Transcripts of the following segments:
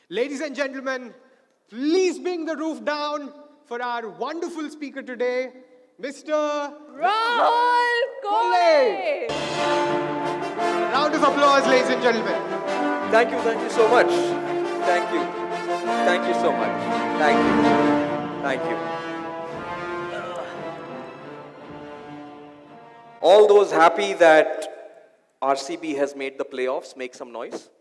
Ladies and gentlemen, please bring the roof down for our wonderful speaker today, Mr. Rahul Kolle! Round of applause, ladies and gentlemen. Thank you so much. Thank you so much. Thank you. All those happy that RCB has made the playoffs, make some noise.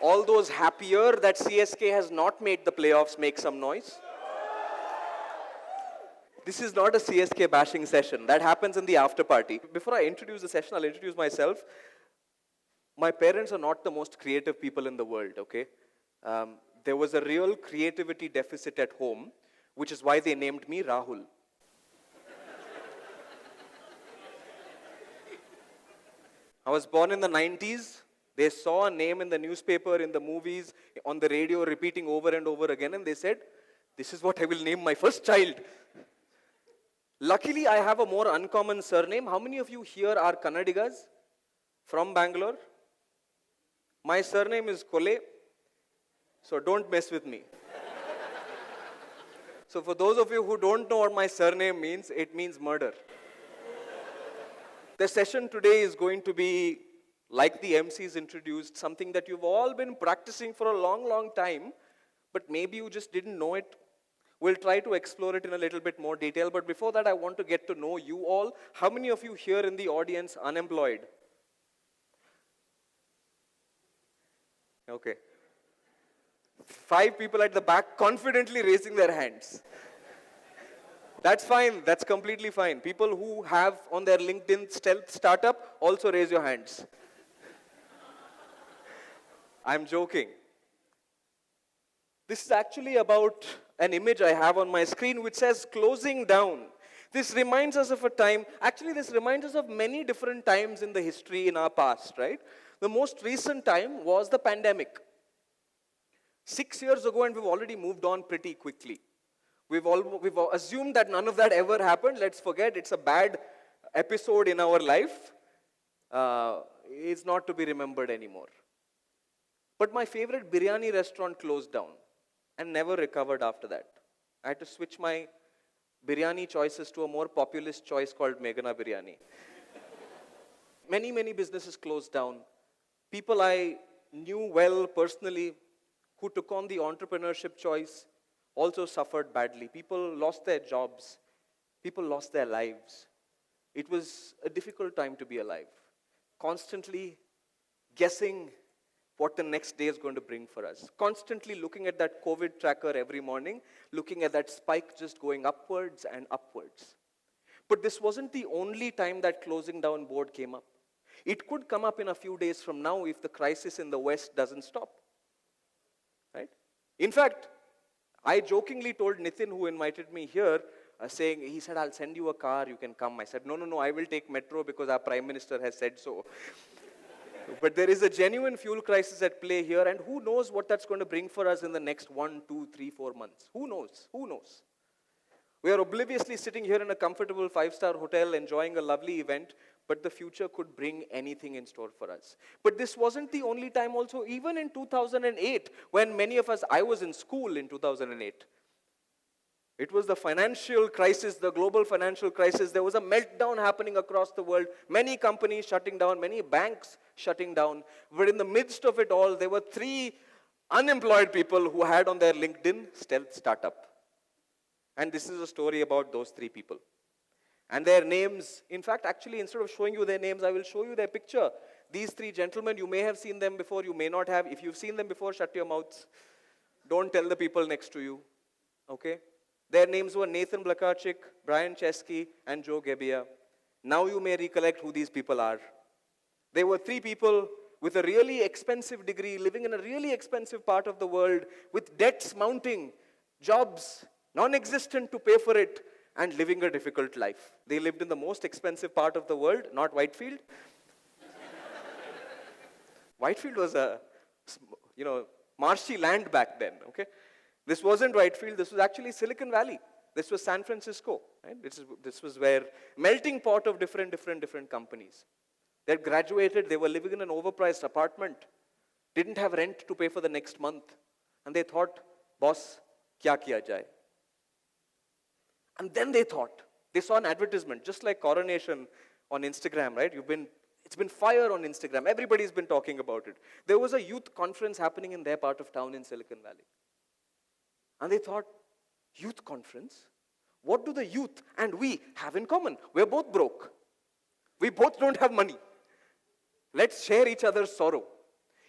All those happier that CSK has not made the playoffs, make some noise. This is not a CSK bashing session. That happens in the after party. Before I introduce the session, I'll introduce myself. My parents are not the most creative people in the world, okay? There was a real creativity deficit at home, which is why they named me Rahul. I was born in the 90s. They saw a name in the newspaper, in the movies, on the radio, repeating over and over again, and they said, this is what I will name my first child. Luckily, I have a more uncommon surname. How many of you here are Kannadigas from Bangalore? My surname is Kolle, so don't mess with me. So for those of you who don't know what my surname means, it means murder. The session today is going to be, like the MCs introduced, something that you've all been practicing for a long time, but maybe you just didn't know it. We'll try to explore it in a little bit more detail, but before that, I want to get to know you all. How many of you here in the audience unemployed? Okay. 5 people at the back confidently raising their hands. That's fine. That's completely fine. People who have on their LinkedIn stealth startup, also raise your hands. I'm joking. This is actually about an image I have on my screen which says closing down. This reminds us of a time, actually this reminds us of many different times in the history in our past, right? The most recent time was the pandemic. 6 years ago, and we've already moved on pretty quickly. We've assumed that none of that ever happened. Let's forget, it's a bad episode in our life. It's not to be remembered anymore. But my favorite biryani restaurant closed down and never recovered after that. I had to switch my biryani choices to a more populist choice called Meghana Biryani. Many businesses closed down. People I knew well personally who took on the entrepreneurship choice also suffered badly. People lost their jobs. People lost their lives. It was a difficult time to be alive. Constantly guessing what the next day is going to bring for us. Constantly looking at that COVID tracker every morning, looking at that spike just going upwards and upwards. But this wasn't the only time that closing down board came up. It could come up in a few days from now if the crisis in the West doesn't stop. Right? In fact, I jokingly told Nitin, who invited me here, he said, I'll send you a car, you can come. I said, no, I will take metro because our Prime Minister has said so. But there is a genuine fuel crisis at play here, and who knows what that's going to bring for us in the next 1, 2, 3, 4 months. Who knows? We are obliviously sitting here in a comfortable 5-star hotel enjoying a lovely event, but the future could bring anything in store for us. But this wasn't the only time also. Even in 2008, when many of us, I was in school in 2008. It was the financial crisis, the global financial crisis. There was a meltdown happening across the world. Many companies shutting down, many banks shutting down. But in the midst of it all, there were 3 unemployed people who had on their LinkedIn stealth startup. And this is a story about those 3 people. And their names, in fact, actually, instead of showing you their names, I will show you their picture. These 3 gentlemen, you may have seen them before, you may not have. If you've seen them before, shut your mouths. Don't tell the people next to you. Okay? Their names were Nathan Blakarczyk, Brian Chesky, and Joe Gebbia. Now you may recollect who these people are. They were 3 people with a really expensive degree, living in a really expensive part of the world, with debts mounting, jobs non-existent to pay for it, and living a difficult life. They lived in the most expensive part of the world, not Whitefield. Whitefield was a, marshy land back then, okay? This wasn't Whitefield, this was actually Silicon Valley. This was San Francisco, right? This was where melting pot of different companies. They had graduated, they were living in an overpriced apartment. didn't have rent to pay for the next month. And they thought, boss, kya kiya jaye? And then they saw an advertisement, just like Coronation on Instagram, right? It's been fire on Instagram. Everybody's been talking about it. There was a youth conference happening in their part of town in Silicon Valley. And they thought, youth conference? What do the youth and we have in common? We're both broke. We both don't have money. Let's share each other's sorrow.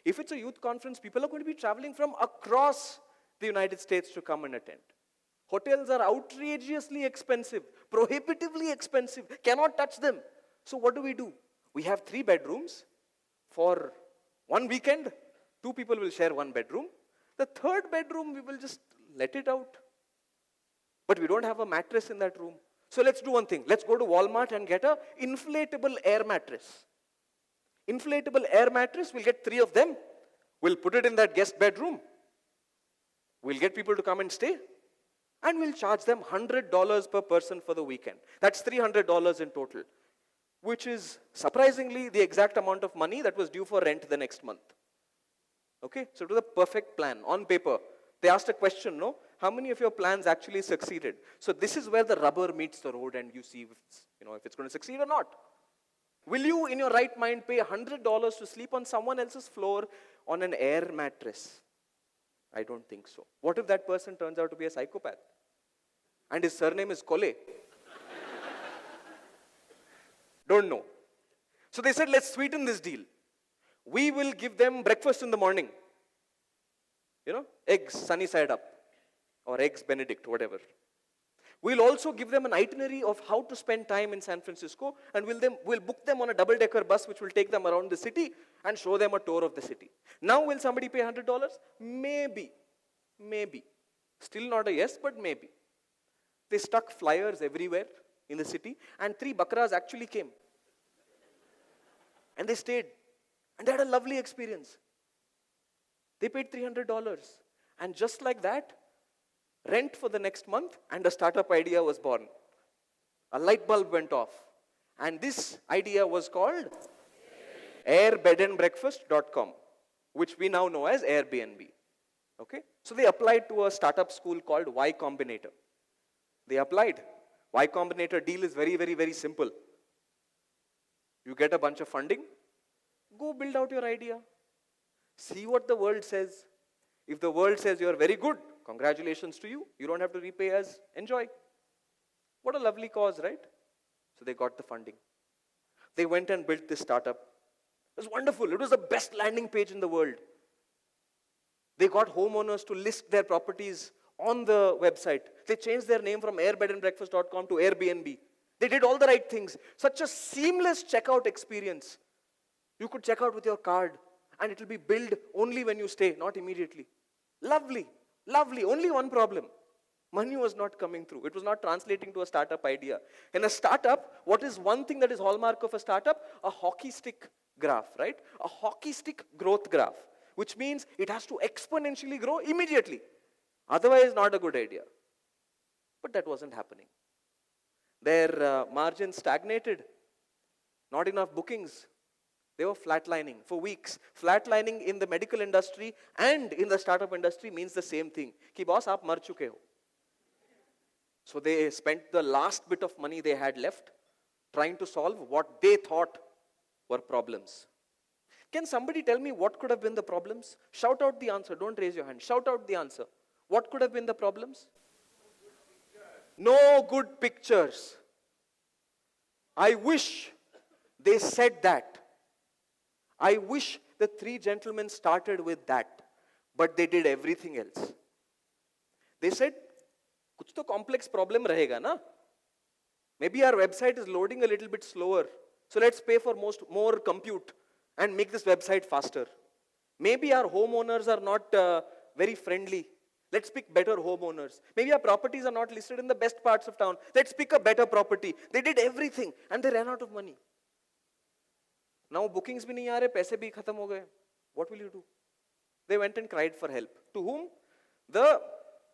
If it's a youth conference, people are going to be traveling from across the United States to come and attend. Hotels are outrageously expensive, prohibitively expensive, cannot touch them. So what do? We have 3 bedrooms. For one weekend, 2 people will share 1 bedroom. The 3rd bedroom, we will just let it out. But we don't have a mattress in that room. So let's do one thing. Let's go to Walmart and get an inflatable air mattress. Inflatable air mattress, we'll get 3 of them. We'll put it in that guest bedroom. We'll get people to come and stay. And we'll charge them $100 per person for the weekend. That's $300 in total, which is surprisingly the exact amount of money that was due for rent the next month. Okay, so it was a perfect plan on paper. They asked a question, no? How many of your plans actually succeeded? So this is where the rubber meets the road and you see if it's going to succeed or not. Will you, in your right mind, pay $100 to sleep on someone else's floor on an air mattress? I don't think so. What if that person turns out to be a psychopath? And his surname is Kolle? Don't know. So they said, let's sweeten this deal. We will give them breakfast in the morning. Eggs sunny side up. Or eggs Benedict, whatever. We'll also give them an itinerary of how to spend time in San Francisco, and we'll book them on a double-decker bus which will take them around the city and show them a tour of the city. Now will somebody pay $100? Maybe. Still not a yes, but maybe. They stuck flyers everywhere in the city, and 3 bakras actually came. And they stayed. And they had a lovely experience. They paid $300. And just like that, rent for the next month and a startup idea was born. A light bulb went off. And this idea was called airbedandbreakfast.com, which we now know as Airbnb. Okay? So they applied to a startup school called Y Combinator. They applied. Y Combinator deal is very, very, very simple. You get a bunch of funding, go build out your idea. See what the world says. If the world says you are very good, congratulations to you. You don't have to repay us. Enjoy. What a lovely cause, right? So they got the funding. They went and built this startup. It was wonderful. It was the best landing page in the world. They got homeowners to list their properties on the website. They changed their name from airbedandbreakfast.com to Airbnb. They did all the right things. Such a seamless checkout experience. You could check out with your card and it will be billed only when you stay, not immediately. Lovely. Only one problem. Money was not coming through. It was not translating to a startup idea. In a startup, what is one thing that is hallmark of a startup? A hockey stick graph, right? A hockey stick growth graph, which means it has to exponentially grow immediately. Otherwise, not a good idea. But that wasn't happening. Their margins stagnated. Not enough bookings. They were flatlining for weeks. Flatlining in the medical industry and in the startup industry means the same thing. Ki boss, aap mar chuke ho. So they spent the last bit of money they had left trying to solve what they thought were problems. Can somebody tell me what could have been the problems? Shout out the answer. Don't raise your hand. Shout out the answer. What could have been the problems? No good pictures. I wish they said that. I wish the 3 gentlemen started with that. But they did everything else. They said, kuch to complex problem rahega na? Maybe our website is loading a little bit slower. So let's pay for more compute and make this website faster. Maybe our homeowners are not very friendly. Let's pick better homeowners. Maybe our properties are not listed in the best parts of town. Let's pick a better property. They did everything and they ran out of money. Now bookings bhi nahi aa rahe, paise bhi khatam ho gaye. What will you do? They went and cried for help. To whom? The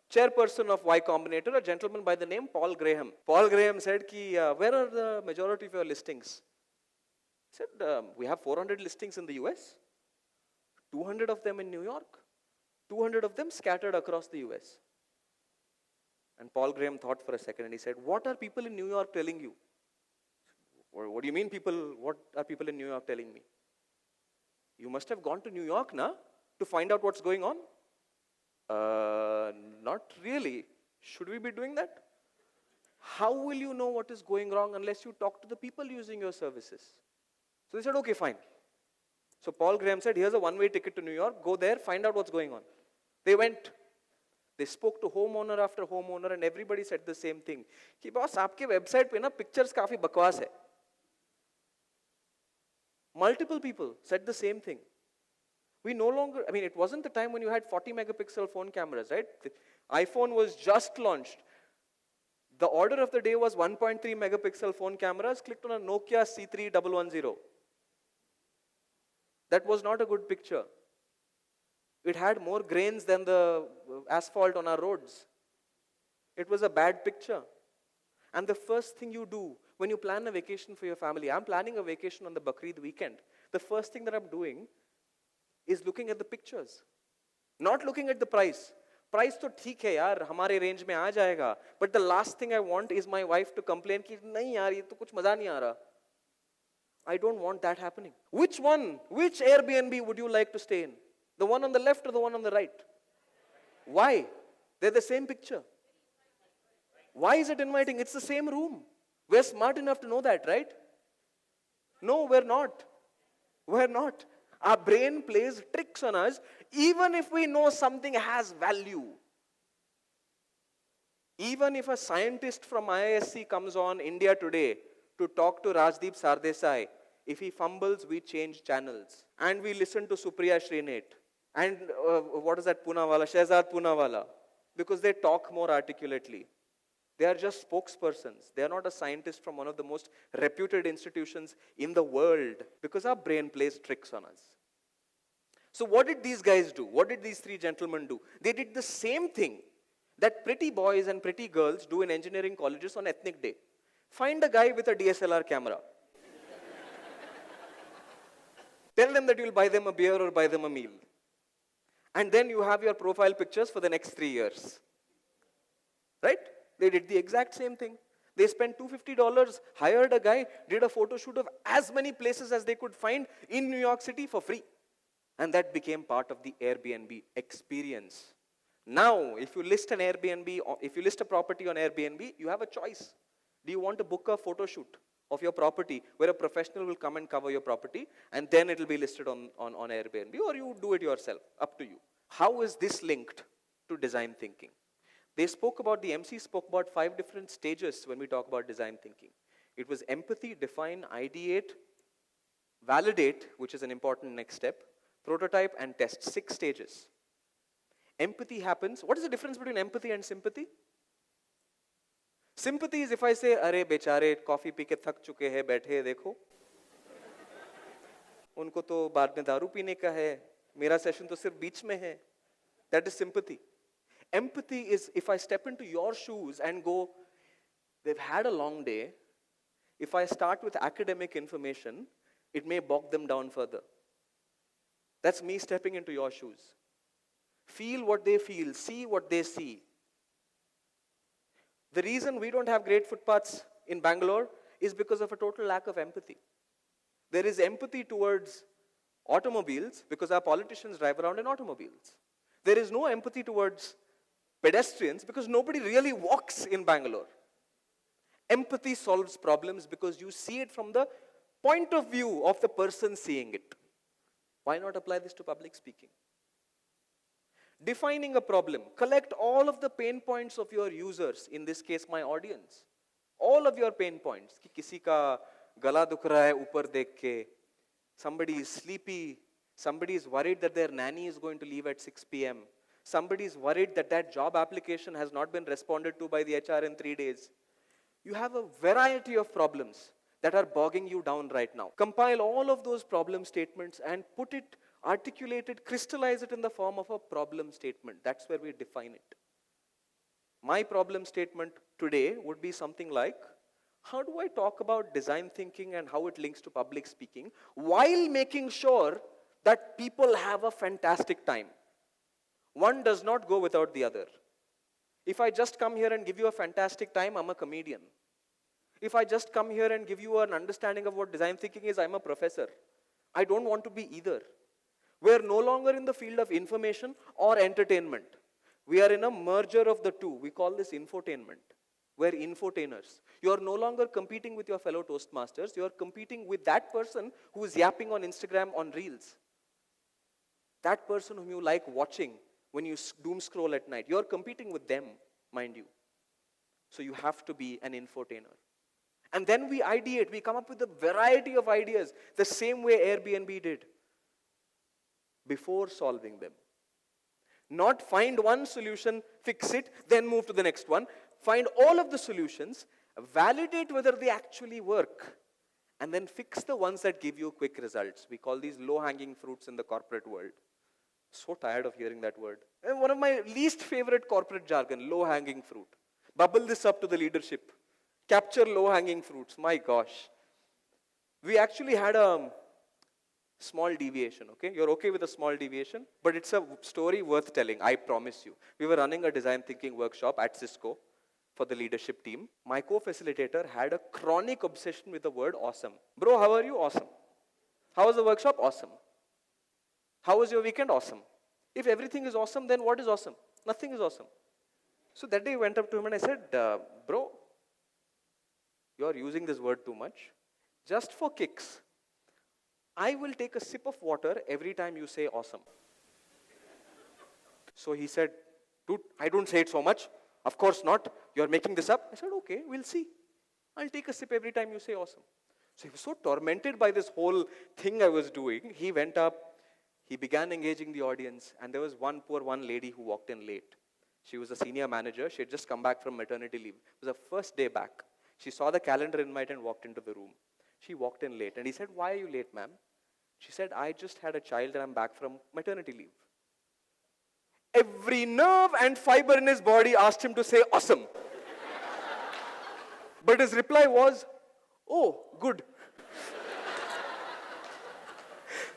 chairperson of Y Combinator, a gentleman by the name Paul Graham. Paul Graham said, where are the majority of your listings? He said, we have 400 listings in the US, 200 of them in New York, 200 of them scattered across the US. And Paul Graham thought for a second and he said, what are people in New York telling you? What do you mean what are people in New York telling me? You must have gone to New York, na, to find out what's going on? Not really. Should we be doing that? How will you know what is going wrong unless you talk to the people using your services? So they said, okay, fine. So Paul Graham said, here's a one-way ticket to New York. Go there, find out what's going on. They went. They spoke to homeowner after homeowner and everybody said the same thing. कि boss, आपके website पे ना pictures काफी बकवास है. Multiple people said the same thing. We no longer, it wasn't the time when you had 40 megapixel phone cameras, right? The iPhone was just launched. The order of the day was 1.3 megapixel phone cameras. Clicked on a Nokia C3110. That was not a good picture. It had more grains than the asphalt on our roads. It was a bad picture. And the first thing you do when you plan a vacation for your family, I'm planning a vacation on the Bakrid weekend. The first thing that I'm doing is looking at the pictures. Not looking at the price. Price तो ठीक है यार, हमारे range में आ जाएगा. But the last thing I want is my wife to complain कि नहीं यार ये तो कुछ मजा नहीं आ रहा. I don't want that happening. Which Airbnb would you like to stay in? The one on the left or the one on the right? Why? They're the same picture. Why is it inviting? It's the same room. We're smart enough to know that, right? No, we're not. We're not. Our brain plays tricks on us even if we know something has value. Even if a scientist from IISc comes on India Today to talk to Rajdeep Sardesai, if he fumbles, we change channels. And we listen to Supriya Srinath. And what is that Poonawala? Shehzad Poonawala. Because they talk more articulately. They are just spokespersons. They are not a scientist from one of the most reputed institutions in the world. Because our brain plays tricks on us. So what did these guys do? What did these three gentlemen do? They did the same thing that pretty boys and pretty girls do in engineering colleges on ethnic day. Find a guy with a DSLR camera. Tell them that you'll buy them a beer or buy them a meal. And then you have your profile pictures for the next 3 years. Right? They did the exact same thing. They spent $250, hired a guy, did a photo shoot of as many places as they could find in New York City for free. And that became part of the Airbnb experience. Now, if you list an Airbnb, if you list a property on Airbnb, you have a choice. Do you want to book a photo shoot of your property where a professional will come and cover your property and then it will be listed on Airbnb, or you do it yourself? Up to you. How is this linked to design thinking? The MC spoke about 5 different stages when we talk about design thinking. It was empathy, define, ideate, validate, which is an important next step, prototype, and test. 6 stages. Empathy happens. What is the difference between empathy and sympathy? Sympathy is if I say, अरे बेचारे coffee P के थक चुके हैं, बैठे हैं देखो. उनको तो बाद में दारू पीने का है, मेरा सेशन तो सिर्फ बीच में है. That is sympathy. Empathy is if I step into your shoes and go, they've had a long day. If I start with academic information, it may bog them down further. That's me stepping into your shoes. Feel what they feel, see what they see. The reason we don't have great footpaths in Bangalore is because of a total lack of empathy. There is empathy towards automobiles because our politicians drive around in automobiles. There is no empathy towards pedestrians because nobody really walks in Bangalore. Empathy solves problems because you see it from the point of view of the person seeing it. Why not apply this to public speaking? Defining a problem. Collect all of the pain points of your users, in this case my audience. All of your pain points. कि किसी का गला दुख रहा है ऊपर देख के. Somebody is sleepy. Somebody is worried that their nanny is going to leave at 6 p.m. Somebody is worried that that job application has not been responded to by the HR in 3 days. You have a variety of problems that are bogging you down right now. Compile all of those problem statements and put it, articulate it, crystallize it in the form of a problem statement. That's where we define it. My problem statement today would be something like, how do I talk about design thinking and how it links to public speaking while making sure that people have a fantastic time. One does not go without the other. If I just come here and give you a fantastic time, I'm a comedian. If I just come here and give you an understanding of what design thinking is, I'm a professor. I don't want to be either. We're no longer in the field of information or entertainment. We are in a merger of the two. We call this infotainment. We're infotainers. You are no longer competing with your fellow Toastmasters. You are competing with that person who is yapping on Instagram on Reels. That person whom you like watching when you doom scroll at night. You're competing with them, mind you. So you have to be an infotainer. And then we ideate. We come up with a variety of ideas, the same way Airbnb did, before solving them. Not find one solution, fix it, then move to the next one. Find all of the solutions, validate whether they actually work, and then fix the ones that give you quick results. We call these low-hanging fruits in the corporate world. So tired of hearing that word. And one of my least favorite corporate jargon, low-hanging fruit. Bubble this up to the leadership. Capture low-hanging fruits. My gosh. We actually had a small deviation, okay? You're okay with a small deviation, but it's a story worth telling, I promise you. We were running a design thinking workshop at Cisco for the leadership team. My co-facilitator had a chronic obsession with the word awesome. Bro, how are you? Awesome. How was the workshop? Awesome. How was your weekend? Awesome. If everything is awesome, then what is awesome? Nothing is awesome. So that day I went up to him and I said, bro, you're using this word too much. Just for kicks, I will take a sip of water every time you say awesome. So he said, dude, I don't say it so much. Of course not. You're making this up. I said, okay, we'll see. I'll take a sip every time you say awesome. So he was so tormented by this whole thing I was doing. He went up, he began engaging the audience, and there was one lady who walked in late. She was a senior manager. She had just come back from maternity leave. It was her first day back. She saw the calendar invite and walked into the room. She walked in late, and he said, why are you late, ma'am? She said, I just had a child and I'm back from maternity leave. Every nerve and fiber in his body asked him to say awesome. But his reply was, oh, good.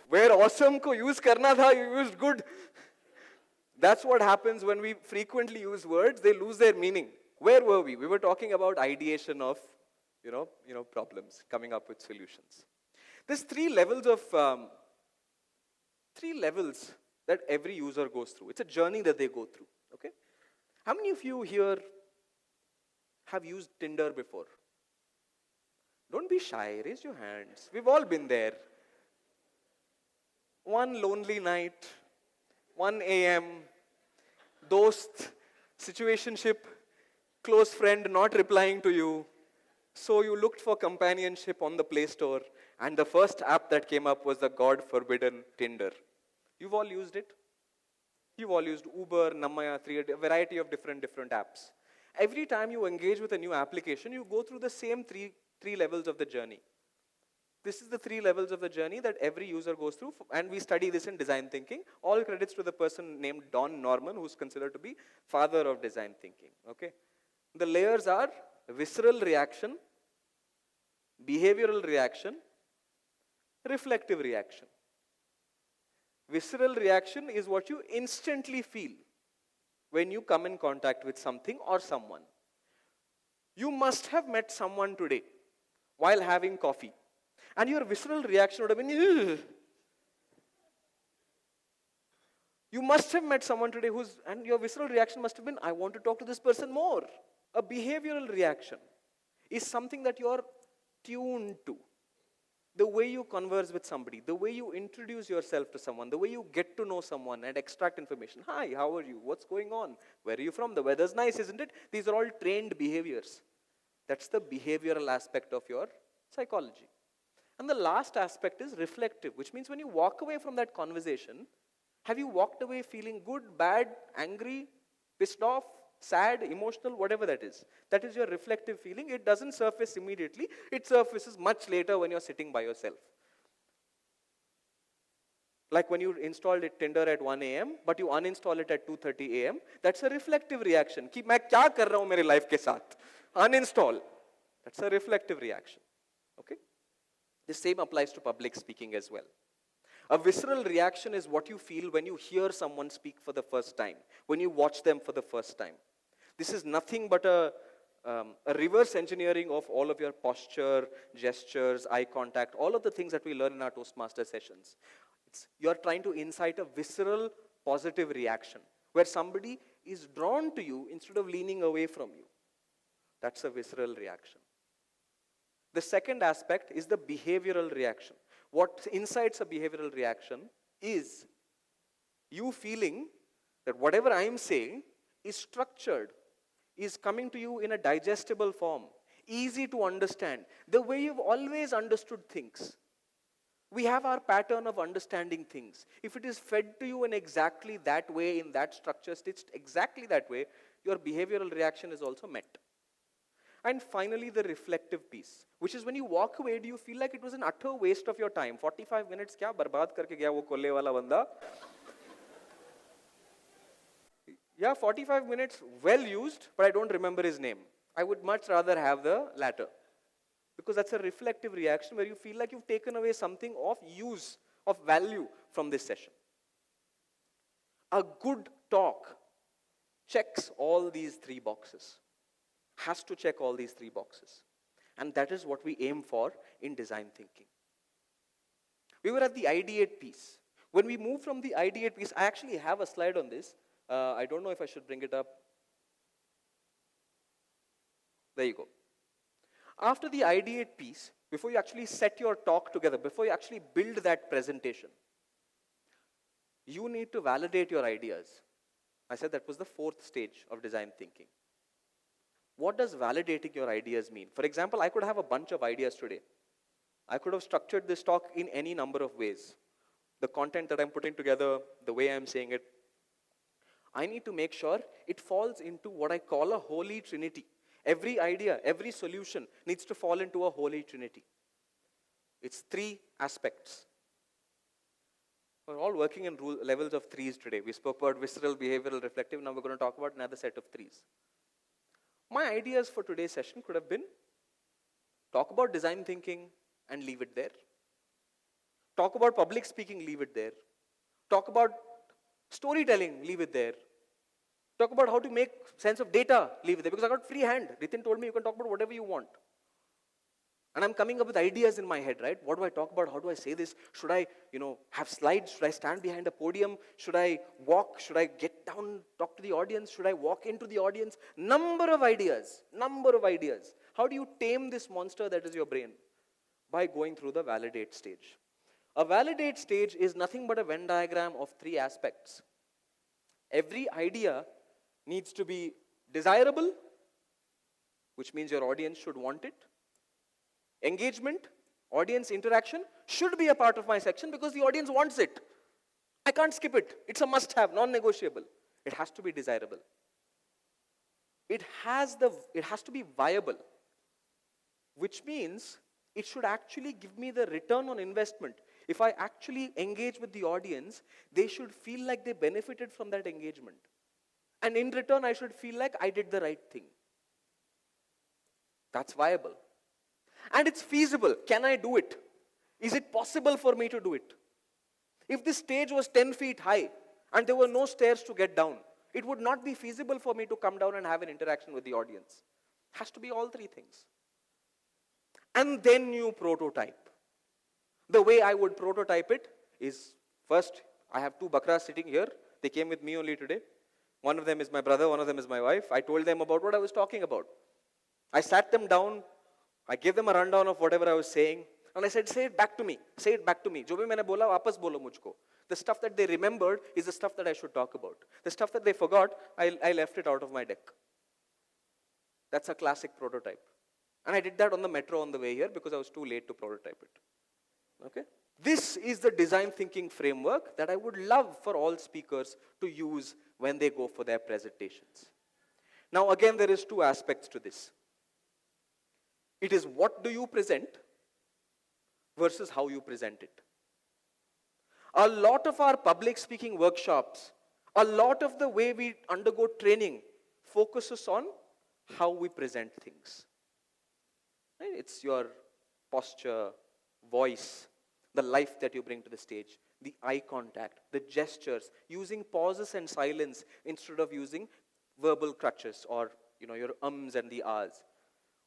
Where awesome ko use karna tha, you used good. That's what happens when we frequently use words, they lose their meaning. Where were we? We were talking about ideation of, problems, coming up with solutions. There's three levels that every user goes through. It's a journey that they go through, okay? How many of you here have used Tinder before? Don't be shy, raise your hands. We've all been there. One lonely night, 1 a.m., dost, situationship, close friend not replying to you. So you looked for companionship on the Play Store, and the first app that came up was the God-forbidden Tinder. You've all used it? You've all used Uber, Namaya, a variety of different apps. Every time you engage with a new application, you go through the same three levels of the journey. This is the 3 levels of the journey that every user goes through, and we study this in design thinking. All credits to the person named Don Norman, who's considered to be father of design thinking. Okay? The layers are visceral reaction, behavioral reaction, reflective reaction. Visceral reaction is what you instantly feel when you come in contact with something or someone. You must have met someone today while having coffee, and your visceral reaction would have been, ugh. You must have met someone today and your visceral reaction must have been, I want to talk to this person more. A behavioral reaction is something that you're tuned to. The way you converse with somebody, the way you introduce yourself to someone, the way you get to know someone and extract information. Hi, how are you? What's going on? Where are you from? The weather's nice, isn't it? These are all trained behaviors. That's the behavioral aspect of your psychology. And the last aspect is reflective, which means when you walk away from that conversation, have you walked away feeling good, bad, angry, pissed off, sad, emotional, whatever that is? That is your reflective feeling. It doesn't surface immediately. It surfaces much later when you're sitting by yourself. Like when you installed Tinder at 1 a.m., but you uninstall it at 2:30 a.m., that's a reflective reaction. Ki main kya kar raha hu mere life ke saath? Uninstall. That's a reflective reaction. Okay? The same applies to public speaking as well. A visceral reaction is what you feel when you hear someone speak for the first time, when you watch them for the first time. This is nothing but a reverse engineering of all of your posture, gestures, eye contact, all of the things that we learn in our Toastmaster sessions. You're trying to incite a visceral positive reaction where somebody is drawn to you instead of leaning away from you. That's a visceral reaction. The second aspect is the behavioral reaction. What incites a behavioral reaction is you feeling that whatever I am saying is structured, is coming to you in a digestible form, easy to understand, the way you've always understood things. We have our pattern of understanding things. If it is fed to you in exactly that way, in that structure, stitched exactly that way, your behavioral reaction is also met. And finally, the reflective piece, which is when you walk away, do you feel like it was an utter waste of your time? 45 minutes kya barbaad karke gaya wo Kolle wala banda? Yeah, 45 minutes well used, but I don't remember his name. I would much rather have the latter. Because that's a reflective reaction where you feel like you've taken away something of use, of value from this session. A good talk checks all these three boxes. Has to check all these three boxes. And that is what we aim for in design thinking. We were at the ideate piece. When we move from the ideate piece, I actually have a slide on this. I don't know if I should bring it up. There you go. After the ideate piece, before you actually set your talk together, before you actually build that presentation, you need to validate your ideas. I said that was the fourth stage of design thinking. What does validating your ideas mean? For example, I could have a bunch of ideas today. I could have structured this talk in any number of ways. The content that I'm putting together, the way I'm saying it, I need to make sure it falls into what I call a holy trinity. Every idea, every solution needs to fall into a holy trinity. It's three aspects. We're all working in levels of threes today. We spoke about visceral, behavioral, reflective. Now we're going to talk about another set of threes. My ideas for today's session could have been talk about design thinking and leave it there. Talk about public speaking, leave it there. Talk about storytelling, leave it there. Talk about how to make sense of data, leave it there. Because I got free hand. Ritin told me you can talk about whatever you want. And I'm coming up with ideas in my head, right? What do I talk about? How do I say this? Should I, have slides? Should I stand behind a podium? Should I walk? Should I get down, talk to the audience? Should I walk into the audience? Number of ideas. How do you tame this monster that is your brain? By going through the validate stage. A validate stage is nothing but a Venn diagram of three aspects. Every idea needs to be desirable, which means your audience should want it. Engagement, audience interaction should be a part of my section because the audience wants it. I can't skip it. It's a must-have, non-negotiable. It has to be desirable. It has to be viable, which means it should actually give me the return on investment. If I actually engage with the audience, they should feel like they benefited from that engagement. And in return, I should feel like I did the right thing. That's viable. And it's feasible. Can I do it? Is it possible for me to do it? If this stage was 10 feet high and there were no stairs to get down, it would not be feasible for me to come down and have an interaction with the audience. It has to be all three things. And then you prototype. The way I would prototype it is, first, I have two bakras sitting here. They came with me only today. One of them is my brother, one of them is my wife. I told them about what I was talking about. I sat them down. I gave them a rundown of whatever I was saying. And I said, say it back to me. Say it back to me. Jo bhi maine bola, wapas bolo mujhko. The stuff that they remembered is the stuff that I should talk about. The stuff that they forgot, I left it out of my deck. That's a classic prototype. And I did that on the metro on the way here because I was too late to prototype it. Okay? This is the design thinking framework that I would love for all speakers to use when they go for their presentations. Now again, there is two aspects to this. It is what do you present versus how you present it. A lot of our public speaking workshops, a lot of the way we undergo training focuses on how we present things. It's your posture, voice, the life that you bring to the stage. the eye contact, the gestures, using pauses and silence instead of using verbal crutches or your ums and the ahs.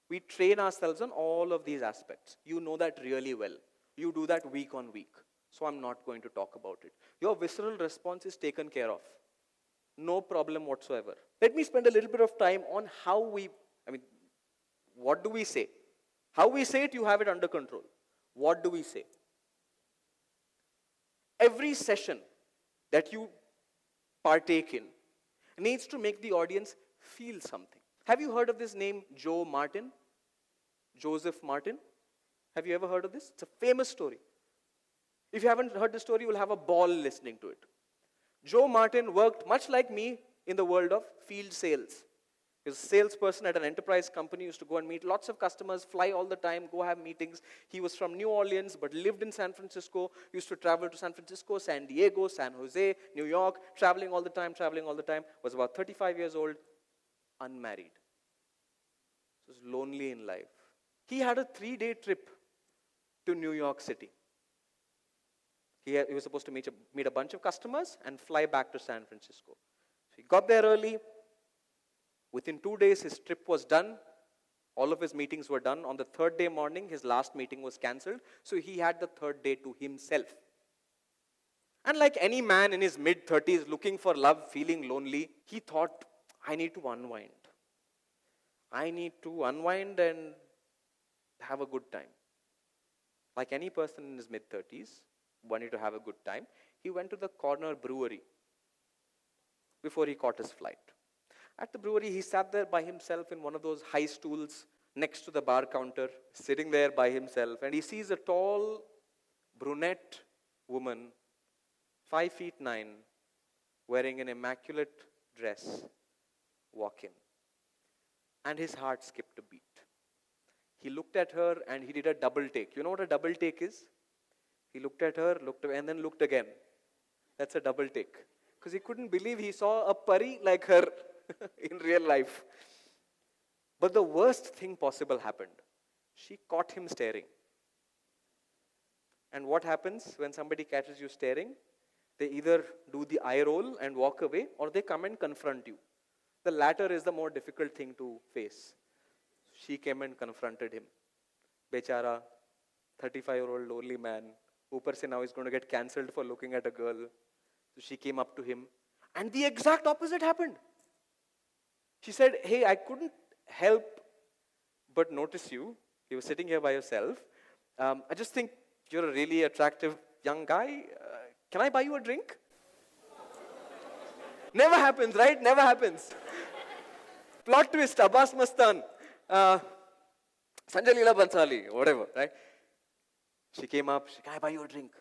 We train ourselves on all of these aspects. You know that really well. You do that week on week. So I'm not going to talk about it. Your visceral response is taken care of. No problem whatsoever. Let me spend a little bit of time on what do we say? How we say it, you have it under control. What do we say? Every session that you partake in needs to make the audience feel something. Have you heard of this name, Joe Martin? Joseph Martin? Have you ever heard of this? It's a famous story. If you haven't heard the story, you will have a ball listening to it. Joe Martin worked much like me in the world of field sales. He was a salesperson at an enterprise company, used to go and meet lots of customers, fly all the time, go have meetings. He was from New Orleans, but lived in San Francisco, used to travel to San Francisco, San Diego, San Jose, New York, traveling all the time, was about 35 years old, unmarried. He was lonely in life. He had a 3-day trip to New York City. He was supposed to meet a bunch of customers and fly back to San Francisco. So he got there early. Within 2 days, his trip was done. All of his meetings were done. On the 3rd day morning, his last meeting was cancelled. So he had the 3rd day to himself. And like any man in his mid-30s looking for love, feeling lonely, he thought, I need to unwind. I need to unwind and have a good time. Like any person in his mid-30s, wanted to have a good time, he went to the corner brewery before he caught his flight. At the brewery, he sat there by himself in one of those high stools next to the bar counter, sitting there by himself, and he sees a tall, brunette woman, 5'9", wearing an immaculate dress, walk in. And his heart skipped a beat. He looked at her and he did a double take. You know what a double take is? He looked at her, and then looked again. That's a double take. Because he couldn't believe he saw a pari like her in real life. But the worst thing possible happened. She caught him staring. And what happens when somebody catches you staring? They either do the eye roll and walk away, or they come and confront you. The latter is the more difficult thing to face. She came and confronted him. Bechara, 35-year-old lonely man. Upar se now is going to get cancelled for looking at a girl. So she came up to him. And the exact opposite happened. She said, hey, I couldn't help but notice you. You were sitting here by yourself. I just think you're a really attractive young guy. Can I buy you a drink? Never happens, right? Never happens. Plot twist, Abbas Mastan. Sanjay Leela Bansali, whatever, right? She came up, she said, can I buy you a drink?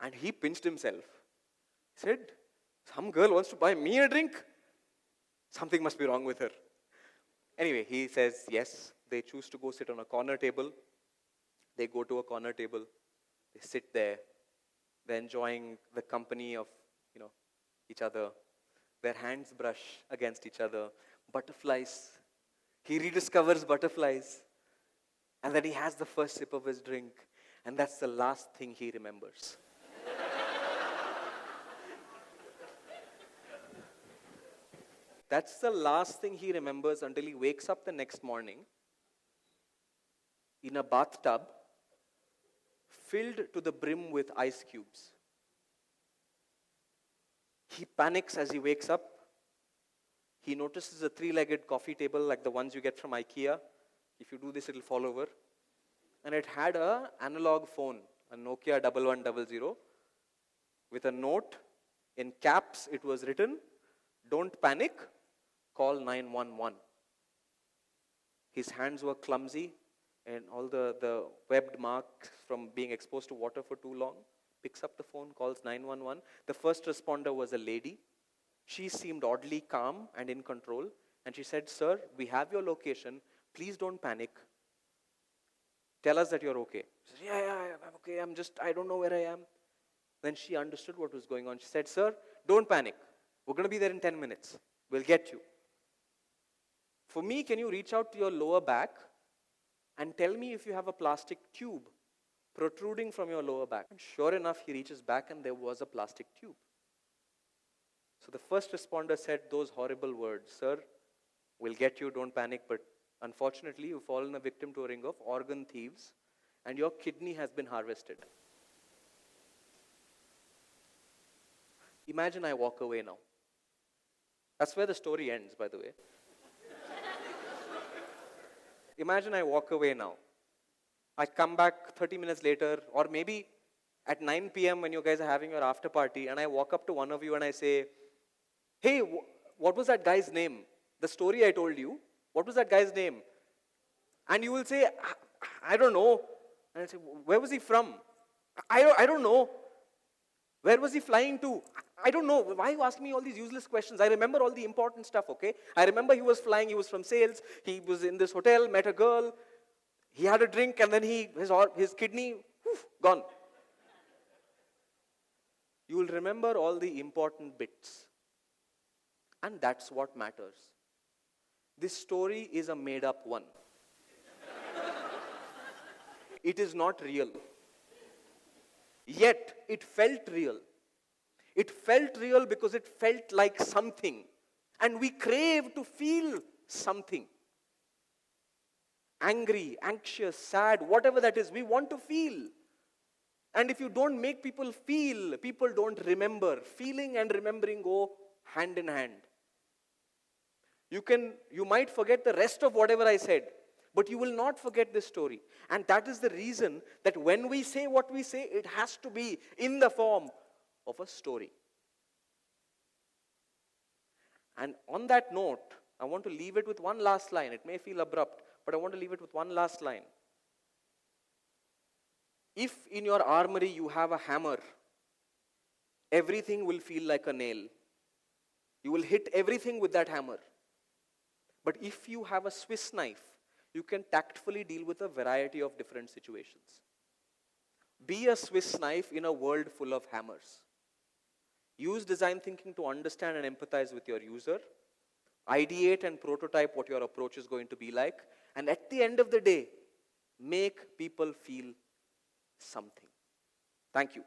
And he pinched himself. He said, some girl wants to buy me a drink? Something must be wrong with her. Anyway, he says, yes. They choose to go sit on a corner table. They go to a corner table. They sit there. They're enjoying the company of, each other. Their hands brush against each other. Butterflies. He rediscovers butterflies. And then he has the first sip of his drink. And that's the last thing he remembers. That's the last thing he remembers until he wakes up the next morning in a bathtub filled to the brim with ice cubes. He panics as he wakes up. He notices a 3-legged coffee table like the ones you get from IKEA. If you do this, it'll fall over. And it had an analog phone, a Nokia 1100, with a note. In caps, it was written, don't panic, call 911. His hands were clumsy, and all the webbed marks from being exposed to water for too long. Picks up the phone, calls 911. The first responder was a lady. She seemed oddly calm and in control. And she said, sir, we have your location. Please don't panic. Tell us that you're okay. He said, yeah, I'm okay. I don't know where I am. Then she understood what was going on. She said, sir, don't panic. We're going to be there in 10 minutes. We'll get you. For me, can you reach out to your lower back and tell me if you have a plastic tube protruding from your lower back. And sure enough, he reaches back and there was a plastic tube. So the first responder said those horrible words, "Sir, we'll get you, don't panic, but unfortunately, you've fallen a victim to a ring of organ thieves and your kidney has been harvested." Imagine I walk away now. That's where the story ends, by the way. Imagine I walk away now. I come back 30 minutes later, or maybe at 9 p.m. when you guys are having your after party, and I walk up to one of you and I say, "Hey, what was that guy's name? The story I told you, what was that guy's name?" And you will say, "I don't know." And I say, "Where was he from?" I don't know. Where was he flying to? I don't know. Why are you asking me all these useless questions? I remember all the important stuff, okay? I remember he was flying, he was from sales, he was in this hotel, met a girl, he had a drink, and then his kidney, gone. You will remember all the important bits. And that's what matters. This story is a made-up one. It is not real. Yet, it felt real. It felt real because it felt like something. And we crave to feel something. Angry, anxious, sad, whatever that is, we want to feel. And if you don't make people feel, people don't remember. Feeling and remembering go hand in hand. You might forget the rest of whatever I said, but you will not forget this story. And that is the reason that when we say what we say, it has to be in the form of a story. And on that note, I want to leave it with one last line. It may feel abrupt, but I want to leave it with one last line. If in your armory you have a hammer, everything will feel like a nail. You will hit everything with that hammer. But if you have a Swiss knife, you can tactfully deal with a variety of different situations. Be a Swiss knife in a world full of hammers. Use design thinking to understand and empathize with your user. Ideate and prototype what your approach is going to be like. And at the end of the day, make people feel something. Thank you.